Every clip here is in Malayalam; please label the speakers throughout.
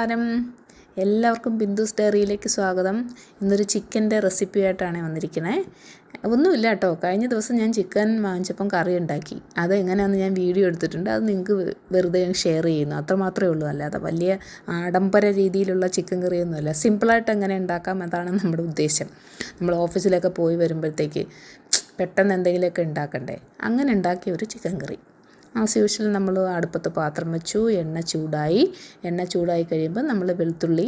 Speaker 1: നമസ്കാരം. എല്ലാവർക്കും ബിന്ദുസ് ഡയറിയിലേക്ക് സ്വാഗതം. ഇന്നൊരു ചിക്കൻ്റെ റെസിപ്പി ആയിട്ടാണ് വന്നിരിക്കുന്നത്. ഒന്നുമില്ല കേട്ടോ, കഴിഞ്ഞ ദിവസം ഞാൻ ചിക്കൻ വാങ്ങിച്ചപ്പം കറി ഉണ്ടാക്കി. അത് എങ്ങനെയാണെന്ന് ഞാൻ വീഡിയോ എടുത്തിട്ടുണ്ട്. അത് നിങ്ങൾക്ക് വെറുതെ ഷെയർ ചെയ്യുന്നു, അത്രമാത്രമേ ഉള്ളൂ. അല്ലാതെ വലിയ ആഡംബര രീതിയിലുള്ള ചിക്കൻ കറിയൊന്നുമല്ല. സിമ്പിളായിട്ട് എങ്ങനെ ഉണ്ടാക്കാം അതാണ് നമ്മുടെ ഉദ്ദേശം. നമ്മൾ ഓഫീസിലൊക്കെ പോയി വരുമ്പോഴത്തേക്ക് പെട്ടെന്ന് എന്തെങ്കിലുമൊക്കെ ഉണ്ടാക്കണ്ടേ, അങ്ങനെ ഉണ്ടാക്കിയ ഒരു ചിക്കൻ കറി. ആസ് യൂഷ്വൽ നമ്മൾ അടുപ്പത്ത് പാത്രം വെച്ചു, എണ്ണ ചൂടായി കഴിയുമ്പോൾ നമ്മൾ വെളുത്തുള്ളി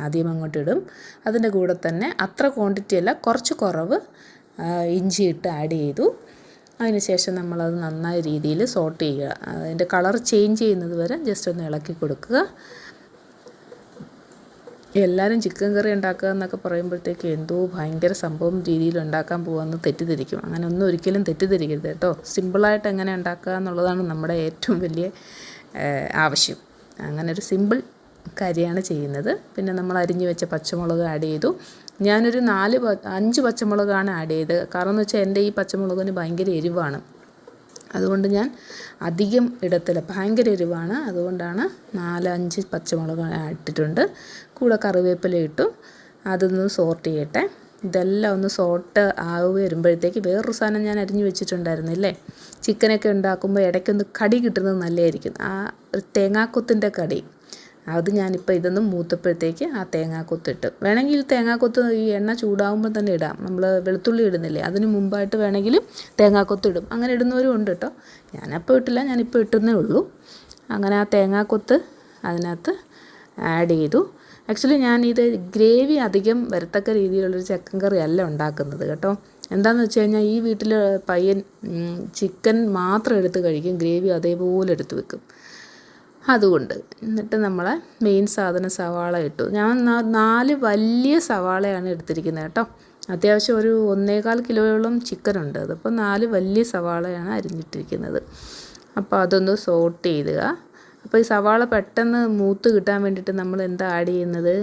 Speaker 1: ആദ്യം അങ്ങോട്ട് ഇടും. അതിൻ്റെ കൂടെ തന്നെ അത്ര ക്വാണ്ടിറ്റി അല്ല, കുറച്ച് കുറവ് ഇഞ്ചി ഇട്ട് ആഡ് ചെയ്തു. അതിനുശേഷം നമ്മളത് നന്നായ രീതിയിൽ സോട്ട് ചെയ്യുക. അതിൻ്റെ കളർ ചേഞ്ച് ചെയ്യുന്നത് വരെ ജസ്റ്റ് ഒന്ന് ഇളക്കി കൊടുക്കുക. എല്ലാവരും ചിക്കൻ കറി ഉണ്ടാക്കുക എന്നൊക്കെ പറയുമ്പോഴത്തേക്ക് എന്തോ ഭയങ്കര സംഭവം രീതിയിൽ ഉണ്ടാക്കാൻ പോകുമെന്ന് തെറ്റിദ്ധരിക്കും. അങ്ങനെ ഒന്നും ഒരിക്കലും തെറ്റിദ്ധരിക്കരുത് കേട്ടോ. സിമ്പിളായിട്ട് എങ്ങനെ ഉണ്ടാക്കുക എന്നുള്ളതാണ് നമ്മുടെ ഏറ്റവും വലിയ ആവശ്യം. അങ്ങനെ ഒരു സിമ്പിൾ കാര്യമാണ് ചെയ്യുന്നത്. പിന്നെ നമ്മൾ അരിഞ്ഞു വെച്ച പച്ചമുളക് ആഡ് ചെയ്തു. ഞാനൊരു 5 പച്ചമുളകാണ് ആഡ് ചെയ്തത്. കാരണം എന്ന് വെച്ചാൽ എൻ്റെ ഈ പച്ചമുളകിന് ഭയങ്കര എരിവാണ്. അതുകൊണ്ട് ഞാൻ അധികം ഇടത്തില്ല, ഭയങ്കര എരിവാണ്. അതുകൊണ്ടാണ് 4-5 പച്ചമുളക് ഇട്ടിട്ടുണ്ട്. കൂടെ കറിവേപ്പില ഇട്ടു. അതൊന്ന് സോർട്ട് ചെയ്യട്ടെ. ഇതെല്ലാം ഒന്ന് സോർട്ട് വരുമ്പോഴത്തേക്ക് വേറൊരു സാധനം ഞാൻ അരിഞ്ഞു വെച്ചിട്ടുണ്ടായിരുന്നില്ലേ. ചിക്കനൊക്കെ ഉണ്ടാക്കുമ്പോൾ ഇടയ്ക്കൊന്ന് കടി കിട്ടുന്നത് നല്ലതായിരിക്കും, ആ ഒരു തേങ്ങാക്കൊത്തിൻ്റെ കടി. അത് ഞാനിപ്പോൾ ഇതൊന്നും മൂത്തപ്പോഴത്തേക്ക് ആ തേങ്ങാക്കൊത്തിട്ട്, വേണമെങ്കിൽ തേങ്ങാക്കൊത്ത് ഈ എണ്ണ ചൂടാകുമ്പോൾ തന്നെ ഇടാം. നമ്മൾ വെളുത്തുള്ളി ഇടുന്നില്ലേ, അതിന് മുമ്പായിട്ട് വേണമെങ്കിലും തേങ്ങാക്കൊത്ത് ഇടും. അങ്ങനെ ഇടുന്നവരും ഉണ്ട് കേട്ടോ. ഞാനപ്പോൾ ഇട്ടില്ല, ഞാനിപ്പോൾ ഇട്ടുന്നേ ഉള്ളൂ. അങ്ങനെ ആ തേങ്ങാക്കൊത്ത് അതിനകത്ത് ആഡ് ചെയ്തു. ആക്ച്വലി ഞാനിത് ഗ്രേവി അധികം വരത്തക്ക രീതിയിലുള്ളൊരു ചിക്കൻ കറി അല്ല ഉണ്ടാക്കുന്നത് കേട്ടോ. എന്താണെന്ന് വെച്ച് കഴിഞ്ഞാൽ ഈ വീട്ടിൽ പയ്യൻ ചിക്കൻ മാത്രം എടുത്ത് കഴിക്കും, ഗ്രേവി അതേപോലെ എടുത്ത് വെക്കും. അതുകൊണ്ട് എന്നിട്ട് നമ്മളെ മെയിൻ സാധനം സവാള ഇട്ടു. ഞാൻ 4 വലിയ സവാളയാണ് എടുത്തിരിക്കുന്നത് കേട്ടോ. അത്യാവശ്യം ഒരു 1.25 കിലോയോളം ചിക്കനുണ്ട്. അതിപ്പോൾ 4 വലിയ സവാളയാണ് അരിഞ്ഞിട്ടിരിക്കുന്നത്. അപ്പോൾ അതൊന്ന് സോട്ട് ചെയ്യുക. അപ്പോൾ ഈ സവാള പെട്ടെന്ന് മൂത്ത് കിട്ടാൻ വേണ്ടിയിട്ട് നമ്മൾ എന്താ ആഡ് ചെയ്യുന്നത്,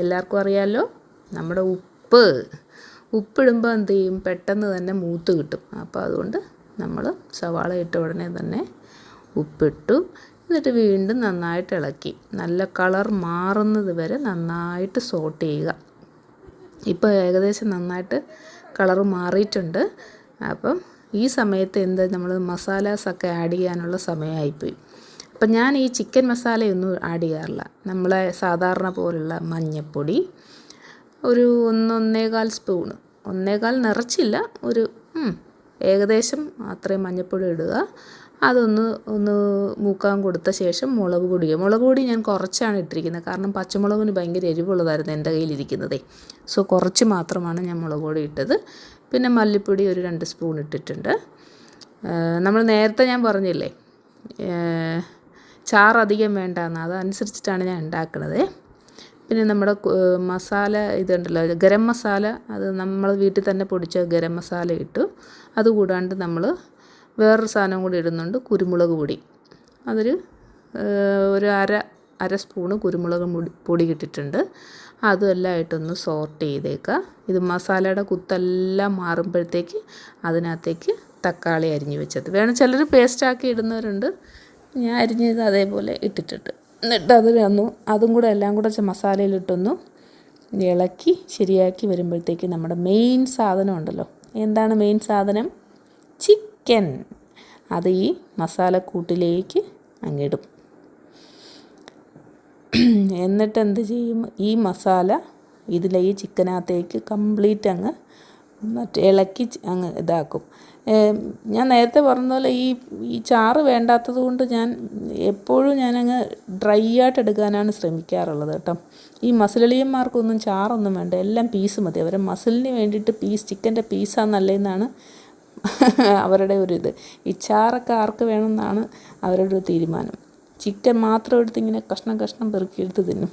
Speaker 1: എല്ലാവർക്കും അറിയാമല്ലോ, നമ്മുടെ ഉപ്പിടുമ്പോൾ എന്ത് ചെയ്യും, പെട്ടെന്ന് തന്നെ മൂത്ത് കിട്ടും. അപ്പോൾ അതുകൊണ്ട് നമ്മൾ സവാള ഇട്ട ഉടനെ തന്നെ ഉപ്പിട്ടു. എന്നിട്ട് വീണ്ടും നന്നായിട്ട് ഇളക്കി നല്ല കളർ മാറുന്നത് വരെ നന്നായിട്ട് സോട്ട് ചെയ്യുക. ഇപ്പോൾ ഏകദേശം നന്നായിട്ട് കളർ മാറിയിട്ടുണ്ട്. അപ്പം ഈ സമയത്ത് നമ്മൾ മസാലാസൊക്കെ ആഡ് ചെയ്യാനുള്ള സമയമായിപ്പോയി. അപ്പം ഞാൻ ഈ ചിക്കൻ മസാലയൊന്നും ആഡ് ചെയ്യാറില്ല. നമ്മളെ സാധാരണ പോലുള്ള മഞ്ഞൾപ്പൊടി ഒരു 1-1.25 സ്പൂണ്, 1.25 നിറച്ചില്ല, ഒരു ഏകദേശം അത്രയും മഞ്ഞൾപ്പൊടി ഇടുക. ഒന്ന് മൂക്കാൻ കൊടുത്ത ശേഷം മുളക് പൊടി ഞാൻ കുറച്ചാണ് ഇട്ടിരിക്കുന്നത്. കാരണം പച്ചമുളകിന് ഭയങ്കര എരിവുള്ളതായിരുന്നു എൻ്റെ കയ്യിലിരിക്കുന്നതേ. സോ കുറച്ച് മാത്രമാണ് ഞാൻ മുളക് പൊടി ഇട്ടത്. പിന്നെ മല്ലിപ്പൊടി ഒരു 2 സ്പൂൺ ഇട്ടിട്ടുണ്ട്. നമ്മൾ നേരത്തെ ഞാൻ പറഞ്ഞില്ലേ ചാറ് അധികം വേണ്ടാന്ന്, അതനുസരിച്ചിട്ടാണ് ഞാൻ ഉണ്ടാക്കുന്നത്. പിന്നെ നമ്മുടെ മസാല ഇതുണ്ടല്ലോ, ഗരം മസാല, അത് നമ്മൾ വീട്ടിൽ തന്നെ പൊടിച്ച ഗരം മസാല ഇട്ടു. അതുകൂടാണ്ട് നമ്മൾ വേറൊരു സാധനം കൂടി ഇടുന്നുണ്ട്, കുരുമുളക് പൊടി. അതൊരു അര സ്പൂണ് കുരുമുളക് പൊടി ഇട്ടിട്ടുണ്ട്. അതുമെല്ലാം ആയിട്ടൊന്ന് സോർട്ട് ചെയ്തേക്കുക. ഇത് മസാലയുടെ കുത്തെല്ലാം മാറുമ്പോഴത്തേക്ക് അതിനകത്തേക്ക് തക്കാളി അരിഞ്ഞ് വെച്ചത് വേണം. ചിലർ പേസ്റ്റാക്കി ഇടുന്നവരുണ്ട്. ഞാൻ അരിഞ്ഞത് അതേപോലെ ഇട്ടിട്ടുണ്ട്. എന്നിട്ട് അതും കൂടെ എല്ലാം കൂടെ മസാലയിലിട്ടൊന്ന് ഇളക്കി ശരിയാക്കി വരുമ്പോഴത്തേക്ക് നമ്മുടെ മെയിൻ സാധനം ഉണ്ടല്ലോ. എന്താണ് മെയിൻ സാധനം? ചിക്കൻ. അത് ഈ മസാലക്കൂട്ടിലേക്ക് അങ്ങിടും. എന്നിട്ട് എന്ത് ചെയ്യും, ഈ മസാല ഈ ചിക്കനകത്തേക്ക് കംപ്ലീറ്റ് അങ്ങ് ഇളക്കി അങ്ങ് ഇതാക്കും. ഞാൻ നേരത്തെ പറഞ്ഞ പോലെ ഈ ചാറ് വേണ്ടാത്തത് കൊണ്ട് എപ്പോഴും ഞാനങ്ങ് ഡ്രൈ ആയിട്ട് എടുക്കാനാണ് ശ്രമിക്കാറുള്ളത് കേട്ടോ. ഈ മസിലളിയന്മാർക്കൊന്നും ചാറൊന്നും വേണ്ട, എല്ലാം പീസ് മതി. അവരെ മസിലിന് വേണ്ടിയിട്ട് ചിക്കൻ്റെ പീസാണ് നല്ലതെന്നാണ് അവരുടെ ഇത്. ഈ ചാറൊക്കെ ആർക്ക് വേണമെന്നാണ് അവരുടെ ഒരു തീരുമാനം. ചിക്കൻ മാത്രം എടുത്ത് ഇങ്ങനെ കഷ്ണം പെറുക്കിയെടുത്ത് തിന്നും.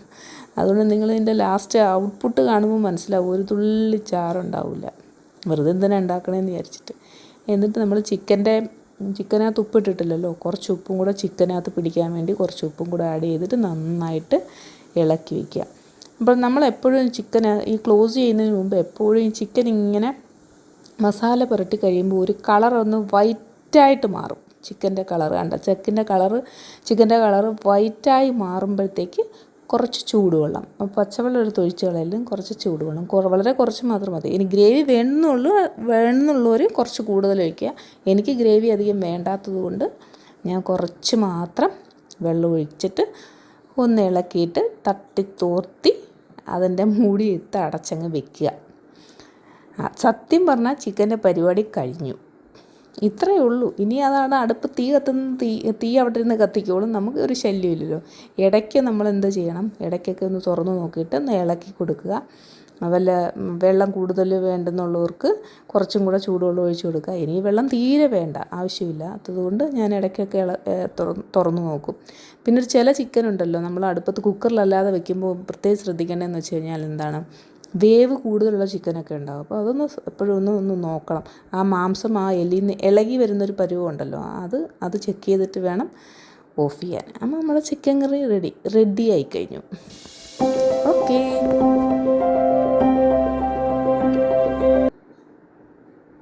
Speaker 1: അതുകൊണ്ട് നിങ്ങളിതിൻ്റെ ലാസ്റ്റ് ഔട്ട്പുട്ട് കാണുമ്പോൾ മനസ്സിലാവും, ഒരു തുള്ളി ചാറുണ്ടാവില്ല. വെറുതെ എന്തിനാ ഉണ്ടാക്കണമെന്ന് വിചാരിച്ചിട്ട്. എന്നിട്ട് നമ്മൾ ചിക്കനകത്ത് ഉപ്പിട്ടിട്ടില്ലല്ലോ, കുറച്ച് ഉപ്പും കൂടെ ചിക്കനകത്ത് പിടിക്കാൻ വേണ്ടി കുറച്ച് ഉപ്പും കൂടെ ആഡ് ചെയ്തിട്ട് നന്നായിട്ട് ഇളക്കി വയ്ക്കുക. അപ്പോൾ നമ്മളെപ്പോഴും ഈ ക്ലോസ് ചെയ്യുന്നതിന് മുമ്പ് എപ്പോഴും ഈ ചിക്കൻ ഇങ്ങനെ മസാല പുരട്ടി കഴിയുമ്പോൾ ഒരു കളറൊന്ന് വൈറ്റായിട്ട് മാറും. ചിക്കൻ്റെ കളറ് ചിക്കൻ്റെ കളറ് വൈറ്റായി മാറുമ്പോഴത്തേക്ക് കുറച്ച് ചൂടുവെള്ളം, പച്ചവെള്ളം എടുത്ത് ഒഴിച്ച് കളയലും കുറച്ച് ചൂടുവെള്ളം, വളരെ കുറച്ച് മാത്രം മതി. ഇനി ഗ്രേവി വേണമെന്നുള്ളവർ കുറച്ച് കൂടുതൽ ഒഴിക്കുക. എനിക്ക് ഗ്രേവി അധികം വേണ്ടാത്തത് കൊണ്ട് ഞാൻ കുറച്ച് മാത്രം വെള്ളം ഒഴിച്ചിട്ട് ഒന്ന് ഇളക്കിയിട്ട് തട്ടി തോർത്തി അതിൻ്റെ മൂടി ഇട്ട് അടച്ചങ്ങ് വെക്കുക. സത്യം പറഞ്ഞാൽ ചിക്കൻ്റെ പരിപാടി കഴിഞ്ഞു. ഇത്രയേ ഉള്ളൂ. ഇനി അതാണ് അടുപ്പ് തീ അവിടെ ഇരുന്ന് കത്തിക്കോളും, നമുക്ക് ഒരു ശല്യമില്ലല്ലോ. ഇടയ്ക്ക് നമ്മൾ എന്ത് ചെയ്യണം, ഇടയ്ക്കൊക്കെ ഒന്ന് തുറന്ന് നോക്കിയിട്ട് ഒന്ന് ഇളക്കി കൊടുക്കുക. വല്ല വെള്ളം കൂടുതൽ വേണ്ടെന്നുള്ളവർക്ക് കുറച്ചും കൂടെ ചൂടുവെള്ളം ഒഴിച്ച് കൊടുക്കുക. ഇനി വെള്ളം തീരെ വേണ്ട, ആവശ്യമില്ല. അതുകൊണ്ട് ഞാൻ ഇടയ്ക്കൊക്കെ തുറന്ന് നോക്കും. പിന്നെ ചില ചിക്കൻ ഉണ്ടല്ലോ, നമ്മൾ അടുപ്പത്ത് കുക്കറിലല്ലാതെ വെക്കുമ്പോൾ പ്രത്യേകം ശ്രദ്ധിക്കേണ്ടതെന്ന് വെച്ച് കഴിഞ്ഞാൽ എന്താണ്, വേവ് കൂടുതലുള്ള ചിക്കനൊക്കെ ഉണ്ടാകും. അപ്പോൾ അതൊന്ന് എപ്പോഴും ഒന്ന് നോക്കണം. ആ മാംസം ആ എല്ലിന്ന് ഇളകി വരുന്നൊരു പരുവമുണ്ടല്ലോ, അത് ചെക്ക് ചെയ്തിട്ട് വേണം ഓഫ് ചെയ്യാൻ. അപ്പോൾ നമ്മുടെ ചിക്കൻ കറി റെഡി ആയി കഴിഞ്ഞു. ഓക്കേ.